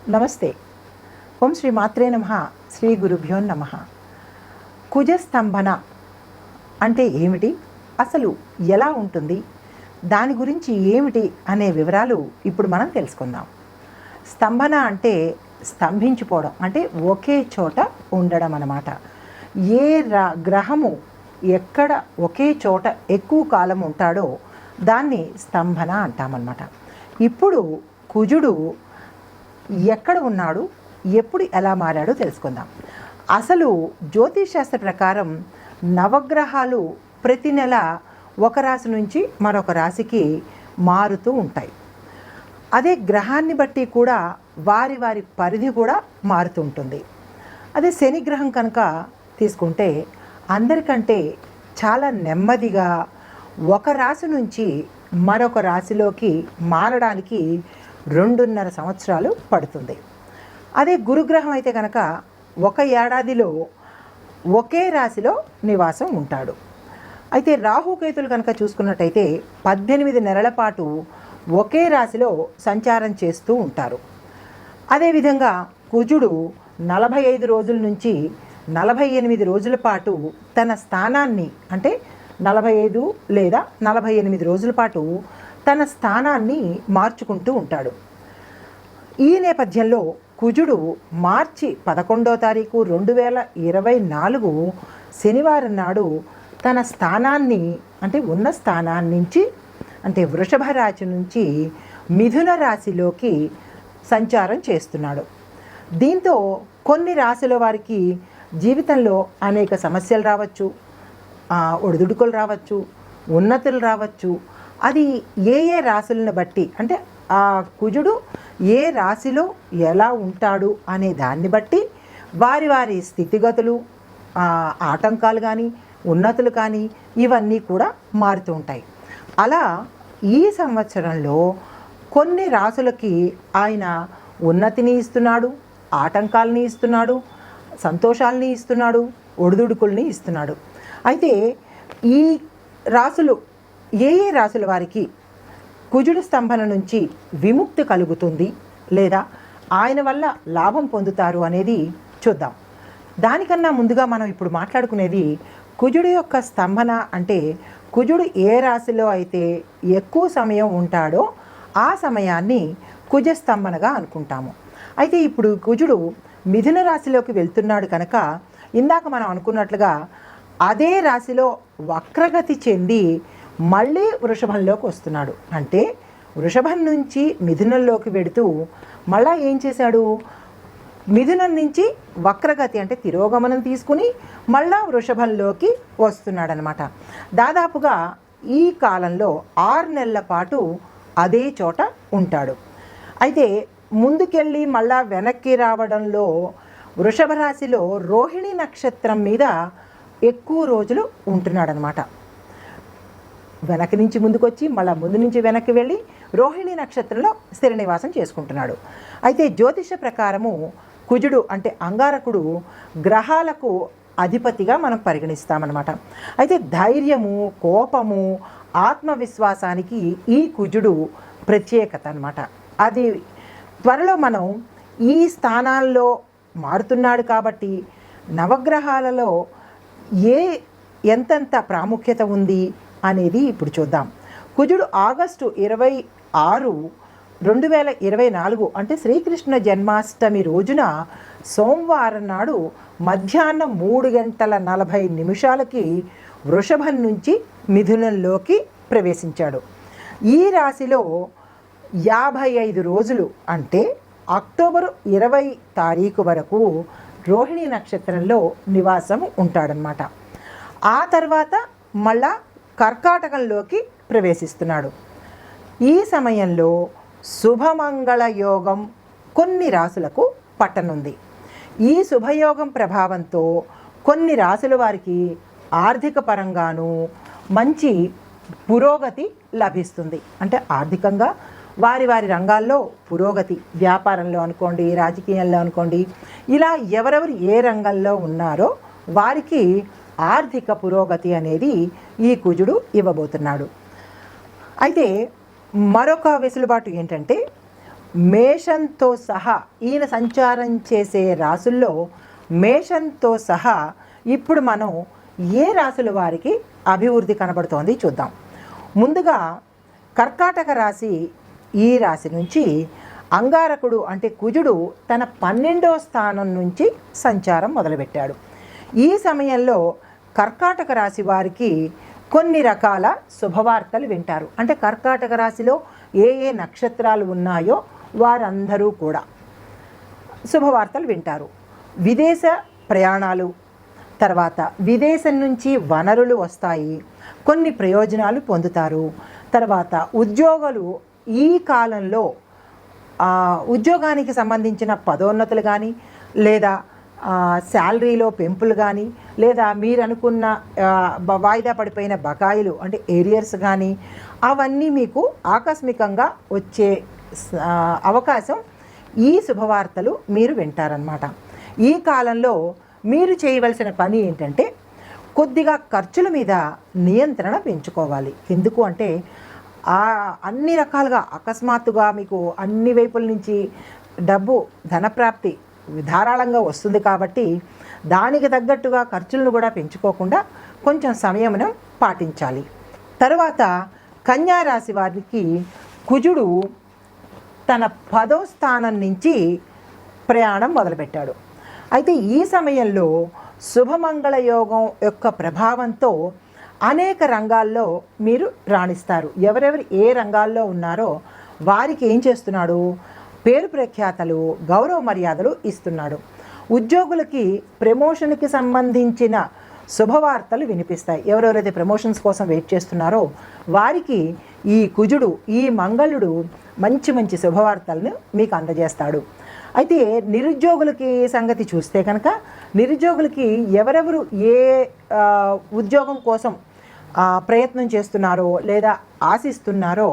నమస్తే. ఓం శ్రీ మాత్రే నమః. శ్రీ గురుభ్యో నమః. కుజస్తంభన అంటే ఏమిటి? అసలు ఎలా ఉంటుంది? దాని గురించి ఏమిటి అనే వివరాలు ఇప్పుడు మనం తెలుసుకుందాం. స్తంభన అంటే స్తంభించిపోవడం, అంటే ఒకే చోట ఉండడం అన్నమాట. ఏ గ్రహము ఎక్కడ ఒకే చోట ఎక్కువ కాలం ఉంటాడో దాన్ని స్తంభన అంటామన్నమాట. ఇప్పుడు కుజుడు ఎక్కడ ఉన్నాడు, ఎప్పుడు ఎలా మారాడో తెలుసుకుందాం. అసలు జ్యోతిష్ శాస్త్ర ప్రకారం నవగ్రహాలు ప్రతి నెల ఒక రాశి నుంచి మరొక రాశికి మారుతూ ఉంటాయి. అదే గ్రహాన్ని బట్టి కూడా వారి వారి పరిధి కూడా మారుతూ ఉంటుంది. అదే శని గ్రహం కనుక తీసుకుంటే అందరికంటే చాలా నెమ్మదిగా ఒక రాశి నుంచి మరొక రాశిలోకి మారడానికి 2.5 సంవత్సరాలు పడుతుంది. అదే గురుగ్రహం అయితే కనుక ఒక ఏడాదిలో ఒకే రాశిలో నివాసం ఉంటాడు. అయితే రాహుకేతులు కనుక చూసుకున్నట్టయితే 18 నెలల పాటు ఒకే రాశిలో సంచారం చేస్తూ ఉంటారు. అదేవిధంగా కుజుడు 45 రోజుల నుంచి 48 రోజుల పాటు తన స్థానాన్ని, అంటే 45 లేదా 48 రోజుల పాటు తన స్థానాన్ని మార్చుకుంటూ ఉంటాడు. ఈ నేపథ్యంలో కుజుడు మార్చి 11వ తారీఖు 2024 శనివారం నాడు తన స్థానాన్ని, అంటే ఉన్న స్థానాన్ని నుంచి, అంటే వృషభ రాశి నుంచి మిథున రాశిలోకి సంచారం చేస్తున్నాడు. దీంతో కొన్ని రాశుల వారికి జీవితంలో అనేక సమస్యలు రావచ్చు, ఒడిదుడుకులు రావచ్చు, ఉన్నతులు రావచ్చు. అది ఏ ఏ రాశులను బట్టి, అంటే ఆ కుజుడు ఏ రాశిలో ఎలా ఉంటాడు అనే దాన్ని బట్టి వారి వారి స్థితిగతులు, ఆటంకాలు కానీ ఉన్నతులు కానీ ఇవన్నీ కూడా మారుతూ ఉంటాయి. అలా ఈ సంవత్సరంలో కొన్ని రాశులకి ఆయన ఉన్నతిని ఇస్తున్నాడు, ఆటంకాలని ఇస్తున్నాడు, సంతోషాలని ఇస్తున్నాడు, ఒడిదుడుకుల్ని ఇస్తున్నాడు. అయితే ఈ రాశులు, ఏ ఏ రాశుల వారికి కుజుడు స్తంభన నుంచి విముక్తి కలుగుతుంది లేదా ఆయన వల్ల లాభం పొందుతారు అనేది చూద్దాం. దానికన్నా ముందుగా మనం ఇప్పుడు మాట్లాడుకునేది కుజుడు యొక్క స్తంభన. అంటే కుజుడు ఏ రాశిలో అయితే ఎక్కువ సమయం ఉంటాడో ఆ సమయాన్ని కుజస్తంభనగా అనుకుంటాము. అయితే ఇప్పుడు కుజుడు మిథున రాశిలోకి వెళ్తున్నాడు కనుక ఇందాక మనం అనుకున్నట్లుగా అదే రాశిలో వక్రగతి చెంది మళ్ళీ వృషభంలోకి వస్తున్నాడు. అంటే వృషభం నుంచి మిథునంలోకి వెడుతూ మళ్ళా ఏం చేశాడు, మిథునం నుంచి వక్రగతి అంటే తిరోగమనం తీసుకుని మళ్ళా వృషభంలోకి వస్తున్నాడు అనమాట. దాదాపుగా ఈ కాలంలో 6 నెలల పాటు అదే చోట ఉంటాడు. అయితే ముందుకెళ్ళి మళ్ళా వెనక్కి రావడంలో వృషభ రాశిలో రోహిణి నక్షత్రం మీద ఎక్కువ రోజులు ఉంటున్నాడు అనమాట. వెనక్కి నుంచి ముందుకు వచ్చి మళ్ళీ ముందు నుంచి వెనక్కి వెళ్ళి రోహిణి నక్షత్రంలో స్థిర నివాసం చేసుకుంటున్నాడు. అయితే జ్యోతిష ప్రకారము కుజుడు అంటే అంగారకుడు గ్రహాలకు అధిపతిగా మనం పరిగణిస్తామన్నమాట. అయితే ధైర్యము, కోపము, ఆత్మవిశ్వాసానికి ఈ కుజుడు ప్రత్యేకత అన్నమాట. అది త్వరలో మనం ఈ స్థానాల్లో మారుతున్నాడు కాబట్టి నవగ్రహాలలో ఎంతెంత ప్రాముఖ్యత ఉంది అనేది ఇప్పుడు చూద్దాం. కుజుడు ఆగస్టు 26, 2024 అంటే శ్రీకృష్ణ జన్మాష్టమి రోజున సోమవారం నాడు మధ్యాహ్నం 3:40 వృషభం నుంచి మిథునంలోకి ప్రవేశించాడు. ఈ రాశిలో 55 రోజులు, అంటే అక్టోబరు 20 తారీఖు వరకు రోహిణి నక్షత్రంలో నివాసం ఉంటాడనమాట. ఆ తర్వాత మళ్ళా కర్కాటకంలోకి ప్రవేశిస్తున్నాడు. ఈ సమయంలో శుభమంగళ యోగం కొన్ని రాశులకు పట్టనుంది. ఈ శుభయోగం ప్రభావంతో కొన్ని రాశుల వారికి ఆర్థిక పరంగాను మంచి పురోగతి లభిస్తుంది. అంటే ఆర్థికంగా వారి వారి రంగాల్లో పురోగతి, వ్యాపారంలో అనుకోండి, రాజకీయంలో అనుకోండి, ఇలా ఎవరెవరు ఏ రంగంలో ఉన్నారో వారికి ఆర్థిక పురోగతి అనేది ఈ కుజుడు ఇవ్వబోతున్నాడు. అయితే మరొక వెసులుబాటు ఏంటంటే మేషంతో సహా ఈయన సంచారం చేసే రాసుల్లో మేషంతో సహా ఇప్పుడు మనం ఏ రాసుల వారికి అభివృద్ధి కనబడుతోంది చూద్దాం. ముందుగా కర్కాటక రాశి, ఈ రాశి నుంచి అంగారకుడు అంటే కుజుడు తన 12వ స్థానం నుంచి సంచారం మొదలుపెట్టాడు. ఈ సమయంలో కర్కాటక రాశి వారికి కొన్ని రకాల శుభవార్తలు వింటారు. అంటే కర్కాటక రాశిలో ఏ ఏ నక్షత్రాలు ఉన్నాయో వారందరూ కూడా శుభవార్తలు వింటారు. విదేశ ప్రయాణాలు, తర్వాత విదేశం నుంచి వనరులు వస్తాయి, కొన్ని ప్రయోజనాలు పొందుతారు. తర్వాత ఉద్యోగులు ఈ కాలంలో ఉద్యోగానికి సంబంధించిన పదోన్నతులు కానీ, లేదా శాలరీలో పెంపులు కానీ, లేదా మీరు అనుకున్న వాయిదా పడిపోయిన బకాయిలు అంటే ఏరియర్స్ కానీ, అవన్నీ మీకు ఆకస్మికంగా వచ్చే అవకాశం ఈ శుభవార్తలు మీరు వింటారన్నమాట. ఈ కాలంలో మీరు చేయవలసిన పని ఏంటంటే కొద్దిగా ఖర్చుల మీద నియంత్రణ పెంచుకోవాలి. ఎందుకు అంటే అన్ని రకాలుగా అకస్మాత్తుగా మీకు అన్ని వైపుల నుంచి డబ్బు ధనప్రాప్తి ధారాళంగా వస్తుంది కాబట్టి దానికి తగ్గట్టుగా ఖర్చులను కూడా పెంచుకోకుండా కొంచెం సంయమనం పాటించాలి. తర్వాత కన్యా రాశి వారికి కుజుడు తన 10వ స్థానం నుంచి ప్రయాణం మొదలుపెట్టాడు. అయితే ఈ సమయంలో శుభమంగళ యోగం యొక్క ప్రభావంతో అనేక రంగాల్లో మీరు రాణిస్తారు. ఎవరెవరు ఏ రంగాల్లో ఉన్నారో వారికి ఏం చేస్తున్నాడు, పేరు ప్రఖ్యాతలు, గౌరవ మర్యాదలు ఇస్తున్నాడు. ఉద్యోగులకి ప్రమోషన్కి సంబంధించిన శుభవార్తలు వినిపిస్తాయి. ఎవరెవరైతే ప్రమోషన్స్ కోసం వెయిట్ చేస్తున్నారో వారికి ఈ కుజుడు, ఈ మంగళుడు మంచి మంచి శుభవార్తలను మీకు అందజేస్తాడు. అయితే నిరుద్యోగులకి సంగతి చూస్తే కనుక నిరుద్యోగులకి ఎవరెవరు ఏ ఉద్యోగం కోసం ప్రయత్నం చేస్తున్నారో లేదా ఆశిస్తున్నారో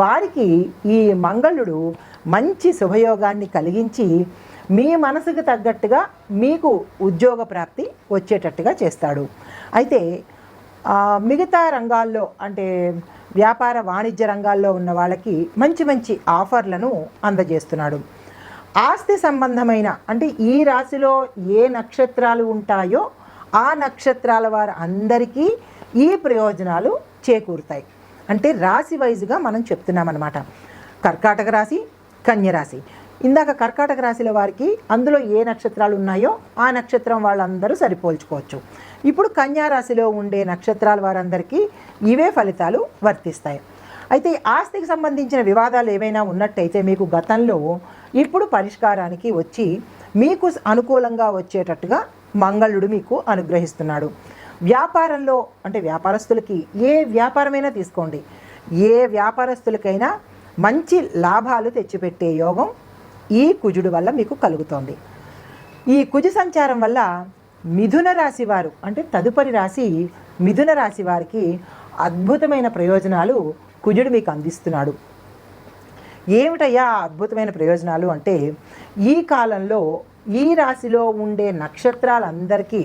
వారికి ఈ మంగళుడు మంచి శుభయోగాన్ని కలిగించి మీ మనసుకు తగ్గట్టుగా మీకు ఉద్యోగ ప్రాప్తి వచ్చేటట్టుగా చేస్తాడు. అయితే మిగతా రంగాల్లో అంటే వ్యాపార వాణిజ్య రంగాల్లో ఉన్న వాళ్ళకి మంచి మంచి ఆఫర్లను అందజేస్తున్నాడు. ఆస్తి సంబంధమైన అంటే ఈ రాశిలో ఏ నక్షత్రాలు ఉంటాయో ఆ నక్షత్రాల వారు అందరికీ ఈ ప్రయోజనాలు చేకూరుతాయి. అంటే రాశి వైజ్గా మనం చెప్తున్నామన్నమాట. కర్కాటక రాశి, కన్య రాశి. ఇందాక కర్కాటక రాశిల వారికి అందులో ఏ నక్షత్రాలు ఉన్నాయో ఆ నక్షత్రం వాళ్ళందరూ సరిపోల్చుకోవచ్చు. ఇప్పుడు కన్యా రాశిలో ఉండే నక్షత్రాల వారందరికీ ఇవే ఫలితాలు వర్తిస్తాయి. అయితే ఆస్తికి సంబంధించిన వివాదాలు ఏవైనా ఉన్నట్టయితే మీకు గతంలో ఇప్పుడు పరిష్కారానికి వచ్చి మీకు అనుకూలంగా వచ్చేటట్టుగా మంగళుడు మీకు అనుగ్రహిస్తున్నాడు. వ్యాపారంలో అంటే వ్యాపారస్తులకి ఏ వ్యాపారమైనా తీసుకోండి, ఏ వ్యాపారస్తులకైనా మంచి లాభాలు తెచ్చిపెట్టే యోగం ఈ కుజుడు వల్ల మీకు కలుగుతోంది. ఈ కుజ సంచారం వల్ల మిథున రాశి వారు అంటే తదుపరి రాశి మిథున రాశి వారికి అద్భుతమైన ప్రయోజనాలు కుజుడు మీకు అందిస్తున్నాడు. ఏమిటయ్యా అద్భుతమైన ప్రయోజనాలు అంటే ఈ కాలంలో ఈ రాశిలో ఉండే నక్షత్రాలందరికీ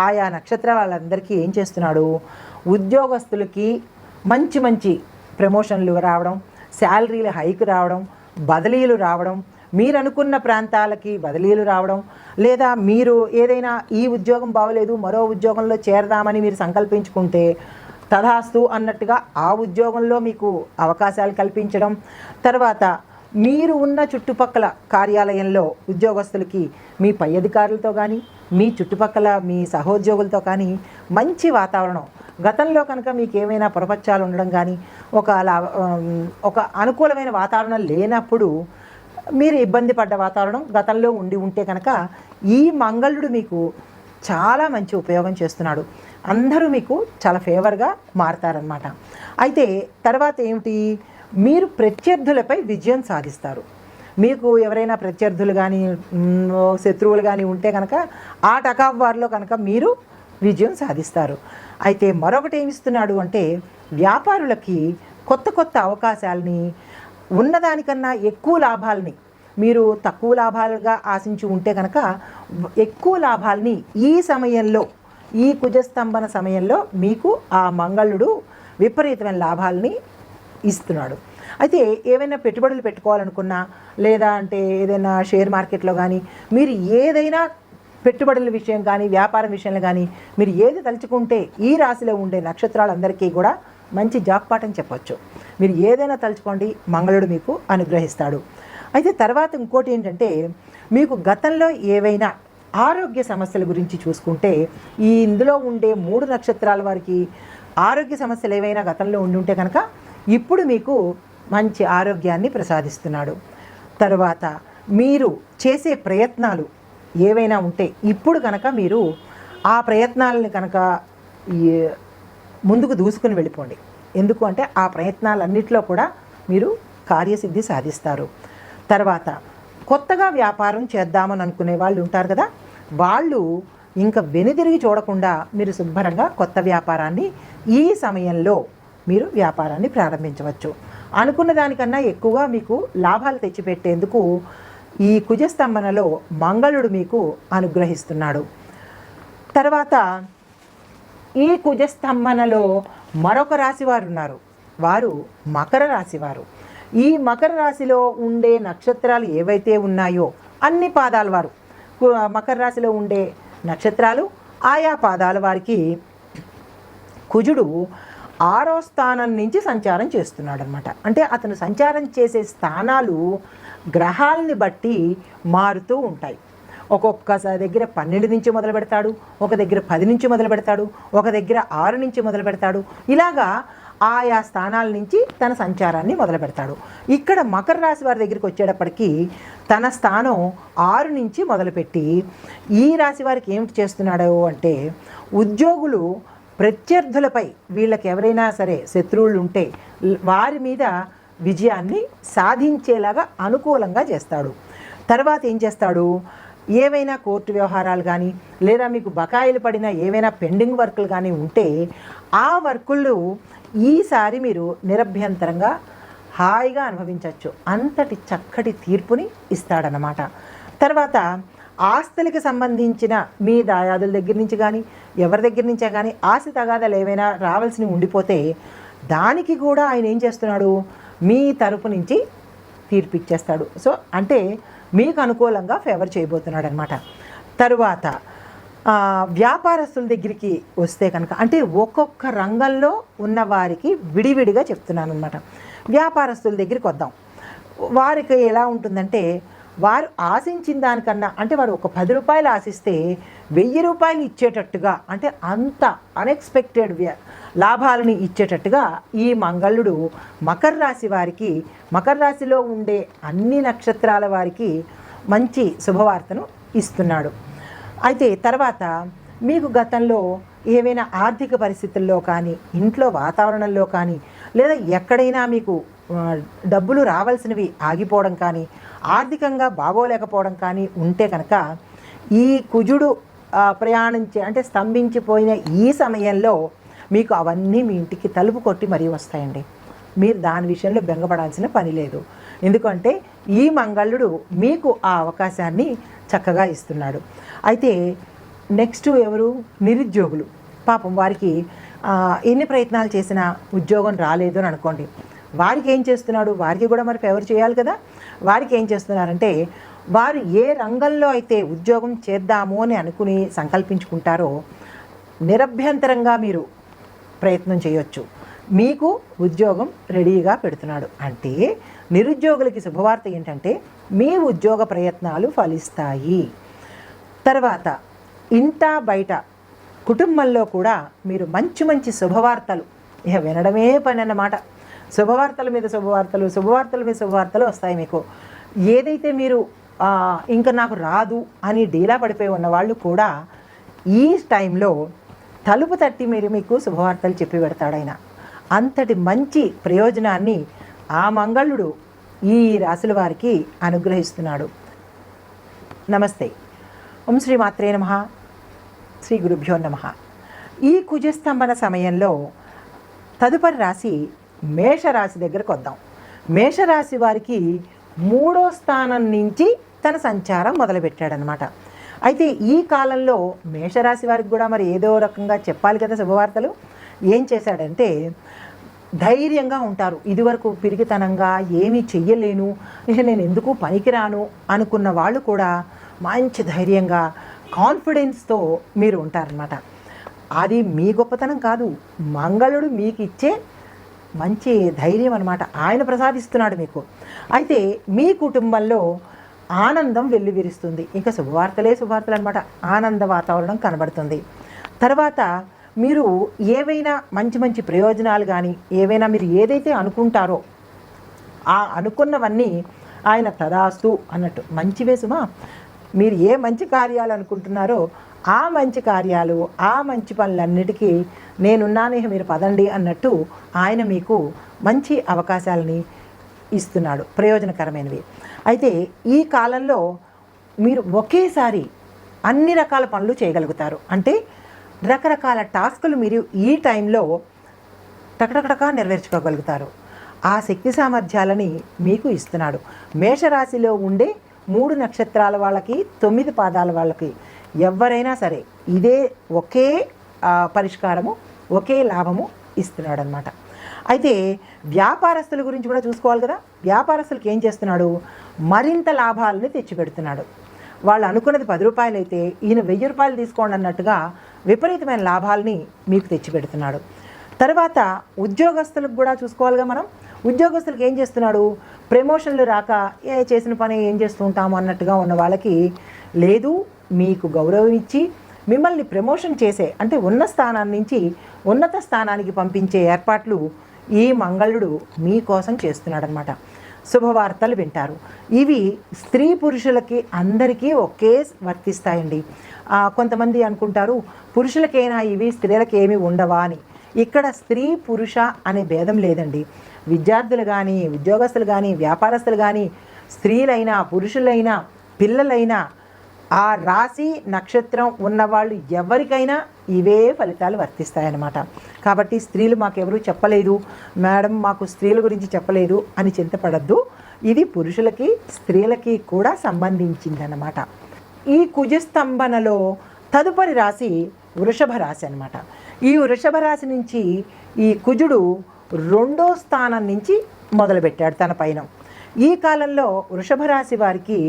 ఆయా నక్షత్రాలందరికీ ఏం చేస్తున్నాడు, ఉద్యోగస్తులకి మంచి మంచి ప్రమోషన్లు రావడం, శాలరీల హైక్ రావడం, బదిలీలు రావడం, మీరు అనుకున్న ప్రాంతాలకి బదిలీలు రావడం, లేదా మీరు ఏదైనా ఈ ఉద్యోగం బాగోలేదు మరో ఉద్యోగంలో చేరదామని మీరు సంకల్పించుకుంటే తథాస్తు అన్నట్టుగా ఆ ఉద్యోగంలో మీకు అవకాశాలు కల్పించడం, తర్వాత మీరు ఉన్న చుట్టుపక్కల కార్యాలయంలో ఉద్యోగస్తులకి మీ పై అధికారులతో కానీ మీ చుట్టుపక్కల మీ సహోద్యోగులతో కానీ మంచి వాతావరణం, గతంలో కనుక మీకు ఏమైనా పొరపచ్చాలు ఉండడం కానీ ఒక అనుకూలమైన వాతావరణం లేనప్పుడు మీరు ఇబ్బంది పడ్డ వాతావరణం గతంలో ఉంటే కనుక ఈ మంగళుడు మీకు చాలా మంచి ఉపయోగం చేస్తున్నాడు. అందరూ మీకు చాలా ఫేవర్గా మారతారనమాట. అయితే తర్వాత ఏమిటి, మీరు ప్రత్యర్థులపై విజయం సాధిస్తారు. మీకు ఎవరైనా ప్రత్యర్థులు కానీ శత్రువులు కానీ ఉంటే కనుక ఆ టకాఫ్ వార్లో కనుక మీరు విజయం సాధిస్తారు. అయితే మరొకటి ఏమిస్తున్నాడు అంటే వ్యాపారులకి కొత్త కొత్త అవకాశాలని, ఉన్నదానికన్నా ఎక్కువ లాభాలని, మీరు తక్కువ లాభాలుగా ఆశించి ఉంటే కనుక ఎక్కువ లాభాలని ఈ సమయంలో ఈ కుజస్తంభన సమయంలో మీకు ఆ మంగళుడు విపరీతమైన లాభాలని ఇస్తున్నాడు. అయితే ఏవైనా పెట్టుబడులు పెట్టుకోవాలనుకున్నా, లేదా అంటే ఏదైనా షేర్ మార్కెట్లో కానీ, మీరు ఏదైనా పెట్టుబడుల విషయం కానీ, వ్యాపారం విషయంలో కానీ మీరు ఏది తలుచుకుంటే ఈ రాశిలో ఉండే నక్షత్రాలందరికీ కూడా మంచి జాక్పాట్ అని చెప్పొచ్చు. మీరు ఏదైనా తలుచుకోండి, మంగళుడు మీకు అనుగ్రహిస్తాడు. అయితే తర్వాత ఇంకోటి ఏంటంటే, మీకు గతంలో ఏవైనా ఆరోగ్య సమస్యల గురించి చూసుకుంటే, ఇందులో ఉండే 3 నక్షత్రాల వారికి ఆరోగ్య సమస్యలు ఏవైనా గతంలో ఉంటే కనుక ఇప్పుడు మీకు మంచి ఆరోగ్యాన్ని ప్రసాదిస్తున్నాడు. తర్వాత మీరు చేసే ప్రయత్నాలు ఏవైనా ఉంటే ఇప్పుడు కనుక మీరు ఆ ప్రయత్నాలని కనుక ముందుకు దూసుకుని వెళ్ళిపోండి. ఎందుకు అంటే ఆ ప్రయత్నాలన్నింటిలో కూడా మీరు కార్యసిద్ధి సాధిస్తారు. తర్వాత కొత్తగా వ్యాపారం చేద్దామని అనుకునే వాళ్ళు ఉంటారు కదా, వాళ్ళు ఇంకా వెనుదిరిగి చూడకుండా మీరు శుభ్రంగా కొత్త వ్యాపారాన్ని ఈ సమయంలో మీరు వ్యాపారాన్ని ప్రారంభించవచ్చు. అనుకున్న దానికన్నా ఎక్కువగా మీకు లాభాలు తెచ్చిపెట్టేందుకు ఈ కుజస్తంభనలో మంగళుడు మీకు అనుగ్రహిస్తున్నాడు. తర్వాత ఈ కుజస్తంభనలో మరొక రాశి వారు ఉన్నారు, వారు మకర రాశి వారు. ఈ మకర రాశిలో ఉండే నక్షత్రాలు ఏవైతే ఉన్నాయో అన్ని పాదాల వారు, మకర రాశిలో ఉండే నక్షత్రాలు ఆయా పాదాల వారికి కుజుడు 6వ స్థానం నుంచి సంచారం చేస్తున్నాడు అనమాట. అంటే అతను సంచారం చేసే స్థానాలు గ్రహాలని బట్టి మారుతూ ఉంటాయి. ఒక్కొక్కసారి దగ్గర 12 నుంచి మొదలు పెడతాడు, ఒక దగ్గర 10 నుంచి మొదలు పెడతాడు, ఒక దగ్గర 6 నుంచి మొదలు పెడతాడు. ఇలాగా ఆయా స్థానాల నుంచి తన సంచారాన్ని మొదలు పెడతాడు. ఇక్కడ మకర రాశి వారి దగ్గరికి వచ్చేటప్పటికి తన స్థానం 6 నుంచి మొదలుపెట్టి ఈ రాశి వారికి ఏమిటి చేస్తున్నాడు అంటే, ఉద్యోగులు ప్రత్యర్థులపై వీళ్ళకి ఎవరైనా సరే శత్రువులు ఉంటే వారి మీద విజయాన్ని సాధించేలాగా అనుకూలంగా చేస్తాడు. తర్వాత ఏం చేస్తాడు, ఏవైనా కోర్టు వ్యవహారాలు కానీ, లేదా మీకు బకాయిలు పడిన ఏవైనా పెండింగ్ వర్కులు కానీ ఉంటే ఆ వర్కులు ఈసారి మీరు నిరభ్యంతరంగా హాయిగా అనుభవించవచ్చు. అంతటి చక్కటి తీర్పుని ఇస్తాడనమాట. తర్వాత ఆస్తులకి సంబంధించిన మీ దాయాదుల దగ్గర నుంచి కానీ, ఎవరి దగ్గర నుంచే కానీ ఆస్తి తగాదాలు ఏవైనా రావాల్సినవి ఉండిపోతే దానికి కూడా ఆయన ఏం చేస్తున్నాడు, మీ తరపు నుంచి తీర్పు ఇచ్చేస్తాడు. సో అంటే మీకు అనుకూలంగా ఫేవర్ చేయబోతున్నాడు అనమాట. తరువాత వ్యాపారస్తుల దగ్గరికి వస్తే కనుక, అంటే ఒక్కొక్క రంగంలో ఉన్న వారికి విడివిడిగా చెప్తున్నాను అనమాట. వ్యాపారస్తుల దగ్గరికి వద్దాం. వారికి ఎలా ఉంటుందంటే, వారు ఆశించిన దానికన్నా, అంటే వారు ఒక 10 రూపాయలు ఆశిస్తే 1000 రూపాయలు ఇచ్చేటట్టుగా, అంటే అంత అన్ఎక్స్పెక్టెడ్ లాభాలని ఇచ్చేటట్టుగా ఈ మంగళుడు మకర రాశి వారికి, మకర రాశిలో ఉండే అన్ని నక్షత్రాల వారికి మంచి శుభవార్తను ఇస్తున్నాడు. అయితే తర్వాత మీకు గతంలో ఏవైనా ఆర్థిక పరిస్థితుల్లో కానీ, ఇంట్లో వాతావరణంలో కానీ, లేదా ఎక్కడైనా మీకు డబ్బులు రావాల్సినవి ఆగిపోవడం కానీ, ఆర్థికంగా బాగోలేకపోవడం కానీ ఉంటే కనుక ఈ కుజుడు ప్రయాణించే, అంటే స్తంభించిపోయిన ఈ సమయంలో మీకు అవన్నీ మీ ఇంటికి తలుపు కొట్టి మరీ వస్తాయండి. మీరు దాని విషయంలో బెంగపడాల్సిన పని లేదు. ఎందుకంటే ఈ మంగళుడు మీకు ఆ అవకాశాన్ని చక్కగా ఇస్తున్నాడు. అయితే నెక్స్ట్ ఎవరు, నిరుద్యోగులు. పాపం వారికి ఎన్ని ప్రయత్నాలు చేసినా ఉద్యోగం రాలేదు అని అనుకోండి. వారికి ఏం చేస్తున్నాడు, వారికి కూడా మరి ఫేవర్ చేయాలి కదా. వారికి ఏం చేస్తున్నారంటే, వారు ఏ రంగంలో అయితే ఉద్యోగం చేద్దాము అని అనుకుని సంకల్పించుకుంటారో నిరభ్యంతరంగా మీరు ప్రయత్నం చేయొచ్చు. మీకు ఉద్యోగం రెడీగా పెడుతున్నాడు. అంటే నిరుద్యోగులకి శుభవార్త ఏంటంటే, మీ ఉద్యోగ ప్రయత్నాలు ఫలిస్తాయి. తర్వాత ఇంట బయట కుటుంబంలో కూడా మీరు మంచి మంచి శుభవార్తలు ఇక వినడమే పని అన్నమాట. శుభవార్తల మీద శుభవార్తలు, శుభవార్తల మీద శుభవార్తలు వస్తాయి మీకు. ఏదైతే మీరు ఇంకా నాకు రాదు అని డీలా పడిపోయి ఉన్నవాళ్ళు కూడా ఈ టైంలో తలుపు తట్టి మీకు శుభవార్తలు చెప్పి పెడతాడు ఆయన. అంతటి మంచి ప్రయోజనాన్ని ఆ మంగళుడు ఈ రాశుల వారికి అనుగ్రహిస్తున్నాడు. నమస్తే. ఓం శ్రీ మాత్రే నమః. శ్రీ గురుభ్యో నమః. ఈ కుజస్తంభన సమయంలో తదుపరి రాశి మేషరాశి దగ్గరకు వద్దాం. మేషరాశి వారికి 3వ స్థానం నుంచి తన సంచారం మొదలుపెట్టాడనమాట. అయితే ఈ కాలంలో మేషరాశి వారికి కూడా మరి ఏదో రకంగా చెప్పాలి కదా శుభవార్తలు. ఏం చేశాడంటే, ధైర్యంగా ఉంటారు. ఇదివరకు పిరికితనంగా ఏమీ చెయ్యలేను, నేను ఎందుకు పనికిరాను అనుకున్న వాళ్ళు కూడా మంచి ధైర్యంగా కాన్ఫిడెన్స్తో మీరు ఉంటారనమాట. అది మీ గొప్పతనం కాదు, మంగళుడు మీకు ఇచ్చే మంచి ధైర్యం అనమాట. ఆయన ప్రసాదిస్తున్నాడు మీకు. అయితే మీ కుటుంబంలో ఆనందం వెల్లివిరుస్తుంది. ఇంకా శుభవార్తలే శుభవార్తలు అనమాట. ఆనంద వాతావరణం కనబడుతుంది. తర్వాత మీరు ఏవైనా మంచి మంచి ప్రయోజనాలు కానీ ఏవైనా మీరు ఏదైతే అనుకుంటారో ఆ అనుకున్నవన్నీ ఆయన తదాస్తు అన్నట్టు మంచివే సుమా. మీరు ఏ మంచి కార్యాలు అనుకుంటున్నారో ఆ మంచి కార్యాలు, ఆ మంచి పనులన్నిటికీ నేనున్నానే, మీరు పదండి అన్నట్టు ఆయన మీకు మంచి అవకాశాలని ఇస్తున్నాడు, ప్రయోజనకరమైనవి. అయితే ఈ కాలంలో మీరు ఒకేసారి అన్ని రకాల పనులు చేయగలుగుతారు. అంటే రకరకాల టాస్కులు మీరు ఈ టైంలో టకటకటకా నెరవేర్చుకోగలుగుతారు. ఆ శక్తి సామర్థ్యాలని మీకు ఇస్తున్నాడు. మేషరాశిలో ఉండే 3 నక్షత్రాల వాళ్ళకి, 9 పాదాల వాళ్ళకి ఎవరైనా సరే ఇదే ఒకే పరిష్కారము, ఒకే లాభము ఇస్తున్నాడు అనమాట. అయితే వ్యాపారస్తుల గురించి కూడా చూసుకోవాలి కదా. వ్యాపారస్తులకి ఏం చేస్తున్నాడు? మరింత లాభాలని తెచ్చిపెడుతున్నాడు. వాళ్ళు అనుకున్నది 10 రూపాయలు అయితే ఈయన 1000 రూపాయలు తీసుకోండి అన్నట్టుగా విపరీతమైన లాభాలని మీకు తెచ్చిపెడుతున్నాడు. తర్వాత ఉద్యోగస్తులకు కూడా చూసుకోవాలిగా మనం. ఉద్యోగస్తులకు ఏం చేస్తున్నాడు? ప్రమోషన్లు రాక చేసిన పని ఏం చేస్తూ ఉంటాము అన్నట్టుగా ఉన్న వాళ్ళకి లేదు, మీకు గౌరవం ఇచ్చి మిమ్మల్ని ప్రమోషన్ చేసే, అంటే ఉన్న స్థానాన్ని నుంచి ఉన్నత స్థానానికి పంపించే ఏర్పాట్లు ఈ మంగళుడు మీకోసం చేస్తున్నాడనమాట. శుభవార్తలు వింటారు. ఇవి స్త్రీ పురుషులకి అందరికీ ఒకే వర్తిస్తాయండి. కొంతమంది అనుకుంటారు పురుషులకైనా ఇవి స్త్రీలకి ఏమి ఉండవా అని. ఇక్కడ స్త్రీ పురుష అనే భేదం లేదండి. విద్యార్థులు కానీ, ఉద్యోగస్తులు కానీ, వ్యాపారస్తులు కానీ, స్త్రీలైనా పురుషులైనా పిల్లలైనా ఆ రాశి నక్షత్రం ఉన్నవాళ్ళు ఎవరికైనా ఇవే ఫలితాలు వర్తిస్తాయన్నమాట. కాబట్టి స్త్రీలు మాకెవరూ చెప్పలేదు మేడం, మాకు స్త్రీల గురించి చెప్పలేదు అని చింతపడద్దు. ఇది పురుషులకి స్త్రీలకి కూడా సంబంధించిందన్నమాట. ఈ కుజస్తంభనలో తదుపరి రాశి వృషభ రాశి అన్నమాట. ఈ వృషభ రాశి నుంచి ఈ కుజుడు 2వ స్థానం నుంచి మొదలుపెట్టాడు తన పైన. ఈ కాలంలో వృషభ రాశి వారికి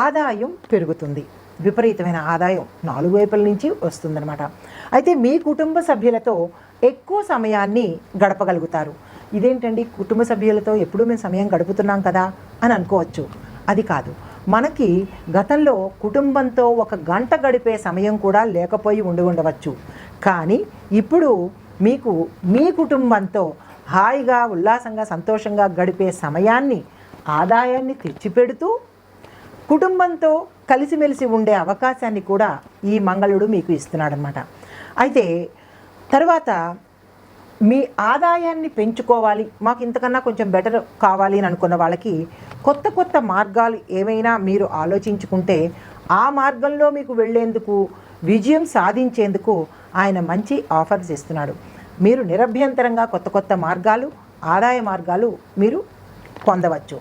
ఆదాయం పెరుగుతుంది. విపరీతమైన ఆదాయం 4 వైపుల నుంచి వస్తుందన్నమాట. అయితే మీ కుటుంబ సభ్యులతో ఎక్కువ సమయాన్ని గడపగలుగుతారు. ఇదేంటండి, కుటుంబ సభ్యులతో ఎప్పుడూ మేము సమయం గడుపుతున్నాం కదా అని అనుకోవచ్చు. అది కాదు, మనకి గతంలో కుటుంబంతో 1 గంట గడిపే సమయం కూడా లేకపోయి ఉండవచ్చు. కానీ ఇప్పుడు మీకు మీ కుటుంబంతో హాయిగా, ఉల్లాసంగా, సంతోషంగా గడిపే సమయాన్ని, ఆదాయాన్ని తెచ్చిపెడుతూ కుటుంబంతో కలిసిమెలిసి ఉండే అవకాశాన్ని కూడా ఈ మంగళుడు మీకు ఇస్తున్నాడనమాట. అయితే తర్వాత మీ ఆదాయాన్ని పెంచుకోవాలి, మాకు ఇంతకన్నా కొంచెం బెటర్ కావాలి అని అనుకున్న వాళ్ళకి కొత్త కొత్త మార్గాలు ఏమైనా మీరు ఆలోచించుకుంటే ఆ మార్గంలో మీకు వెళ్ళేందుకు, విజయం సాధించేందుకు ఆయన మంచి ఆఫర్స్ ఇస్తున్నాడు. మీరు నిరభ్యంతరంగా కొత్త కొత్త మార్గాలు, ఆదాయ మార్గాలు మీరు పొందవచ్చు.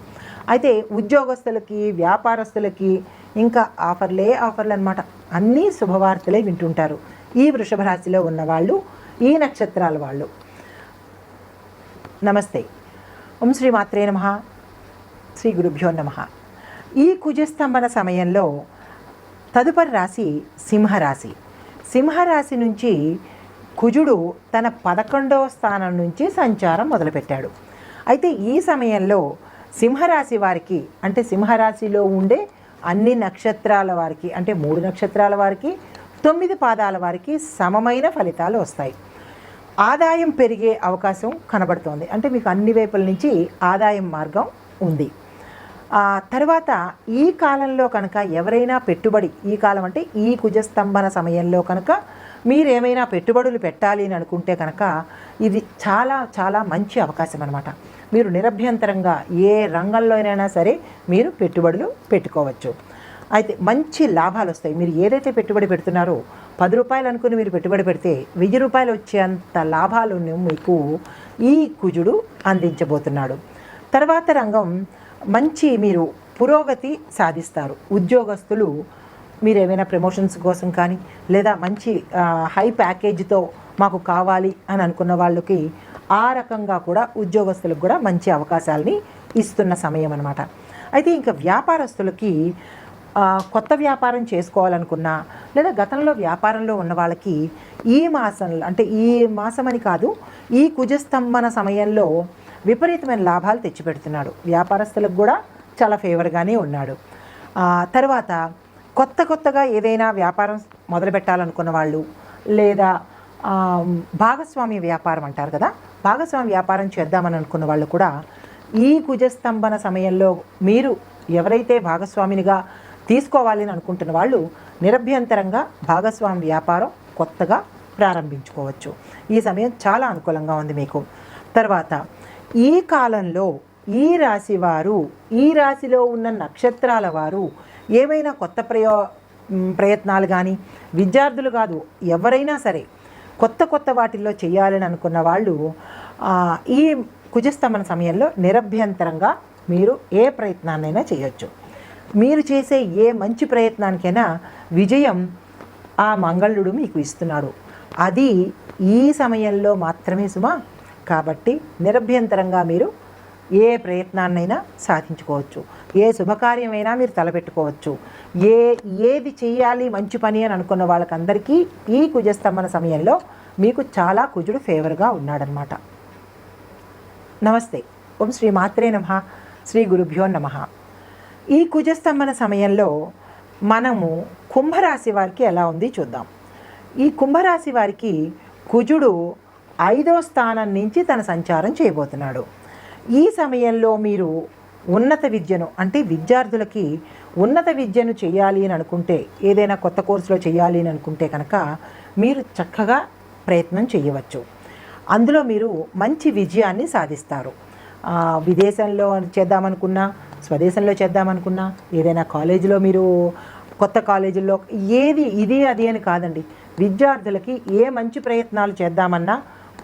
అయితే ఉద్యోగస్తులకి, వ్యాపారస్తులకి ఇంకా ఆఫర్లు అనమాట. అన్నీ శుభవార్తలే వింటుంటారు ఈ వృషభ రాశిలో ఉన్నవాళ్ళు, ఈ నక్షత్రాల వాళ్ళు. నమస్తే. ఓం శ్రీ మాత్రే నమః. శ్రీ గురుభ్యో నమః. ఈ కుజస్తంభన సమయంలో తదుపరి రాశి సింహరాశి. సింహరాశి నుంచి కుజుడు తన 11వ స్థానం నుంచి సంచారం మొదలుపెట్టాడు. అయితే ఈ సమయంలో సింహరాశి వారికి, అంటే సింహరాశిలో ఉండే అన్ని నక్షత్రాల వారికి, అంటే 3 నక్షత్రాల వారికి, 9 పాదాల వారికి సమమైన ఫలితాలు వస్తాయి. ఆదాయం పెరిగే అవకాశం కనబడుతోంది. అంటే మీకు అన్ని వైపుల నుంచి ఆదాయం మార్గం ఉంది. తర్వాత ఈ కాలంలో కనుక ఎవరైనా పెట్టుబడి, ఈ కాలం అంటే ఈ కుజస్తంభన సమయంలో కనుక మీరేమైనా పెట్టుబడులు పెట్టాలి అని అనుకుంటే కనుక ఇది చాలా చాలా మంచి అవకాశం అన్నమాట. మీరు నిరభ్యంతరంగా ఏ రంగంలోనైనా సరే మీరు పెట్టుబడులు పెట్టుకోవచ్చు. అయితే మంచి లాభాలు వస్తాయి. మీరు ఏదైతే పెట్టుబడి పెడుతున్నారో 10 రూపాయలు అనుకుని మీరు పెట్టుబడి పెడితే 1000 రూపాయలు వచ్చేంత లాభాలను మీకు ఈ కుజుడు అందించబోతున్నాడు. తర్వాత రంగం మంచి మీరు పురోగతి సాధిస్తారు. ఉద్యోగస్తులు మీరు ఏమైనా ప్రమోషన్స్ కోసం కానీ లేదా మంచి హై ప్యాకేజీతో మాకు కావాలి అని అనుకున్న వాళ్ళకి ఆ రకంగా కూడా ఉద్యోగస్తులకు కూడా మంచి అవకాశాలని ఇస్తున్న సమయం అన్నమాట. అయితే ఇంకా వ్యాపారస్తులకి కొత్త వ్యాపారం చేసుకోవాలనుకున్నా లేదా గతంలో వ్యాపారంలో ఉన్న వాళ్ళకి ఈ మాసంలో, అంటే ఈ మాసం అని కాదు, ఈ కుజస్తంభన సమయంలో విపరీతమైన లాభాలు తెచ్చిపెడుతున్నాడు. వ్యాపారస్తులకు కూడా చాలా ఫేవర్గానే ఉన్నాడు. తర్వాత కొత్తగా ఏదైనా వ్యాపారం మొదలు పెట్టాలనుకున్న వాళ్ళు లేదా భాగస్వామ్య వ్యాపారం అంటారు కదా, భాగస్వామ్య వ్యాపారం చేద్దామని అనుకున్న వాళ్ళు కూడా ఈ కుజస్తంభన సమయంలో మీరు ఎవరైతే భాగస్వామినిగా తీసుకోవాలని అనుకుంటున్న వాళ్ళు నిరభ్యంతరంగా భాగస్వామి వ్యాపారం కొత్తగా ప్రారంభించుకోవచ్చు. ఈ సమయం చాలా అనుకూలంగా ఉంది మీకు. తర్వాత ఈ కాలంలో ఈ రాశి వారు, ఈ రాశిలో ఉన్న నక్షత్రాల వారు ఏవైనా కొత్త ప్రయత్నాలు కానీ, విద్యార్థులు కాదు ఎవరైనా సరే కొత్త వాటిల్లో చేయాలని అనుకున్న వాళ్ళు ఈ కుజస్తంభన సమయంలో నిరభ్యంతరంగా మీరు ఏ ప్రయత్నాన్నైనా చేయొచ్చు. మీరు చేసే ఏ మంచి ప్రయత్నానికైనా విజయం ఆ మంగళుడు మీకు ఇస్తున్నాడు. అది ఈ సమయంలో మాత్రమే సుమా. కాబట్టి నిరభ్యంతరంగా మీరు ఏ ప్రయత్నాన్నైనా సాధించుకోవచ్చు. ఏ శుభకార్యమైనా మీరు తలపెట్టుకోవచ్చు. ఏది చేయాలి మంచి పని అని అనుకున్న వాళ్ళకందరికీ ఈ కుజస్తంభన సమయంలో మీకు చాలా కుజుడు ఫేవర్గా ఉన్నాడనమాట. నమస్తే. ఓం శ్రీ మాత్రే నమః. శ్రీ గురుభ్యో నమః. ఈ కుజస్తంభన సమయంలో మనము కుంభరాశి వారికి ఎలా ఉంది చూద్దాం. ఈ కుంభరాశి వారికి కుజుడు 5వ స్థానం నుంచి తన సంచారం చేయబోతున్నాడు. ఈ సమయంలో మీరు ఉన్నత విద్యను, అంటే విద్యార్థులకి ఉన్నత విద్యను చేయాలి అని అనుకుంటే, ఏదైనా కొత్త కోర్సులో చేయాలి అని అనుకుంటే కనుక మీరు చక్కగా ప్రయత్నం చేయవచ్చు. అందులో మీరు మంచి విజయాన్ని సాధిస్తారు. విదేశంలో చేద్దామనుకున్నా, స్వదేశంలో చేద్దామనుకున్నా, ఏదైనా కాలేజీలో మీరు కొత్త కాలేజీల్లో ఇది అది అని కాదండి. విద్యార్థులకి ఏ మంచి ప్రయత్నాలు చేద్దామన్నా,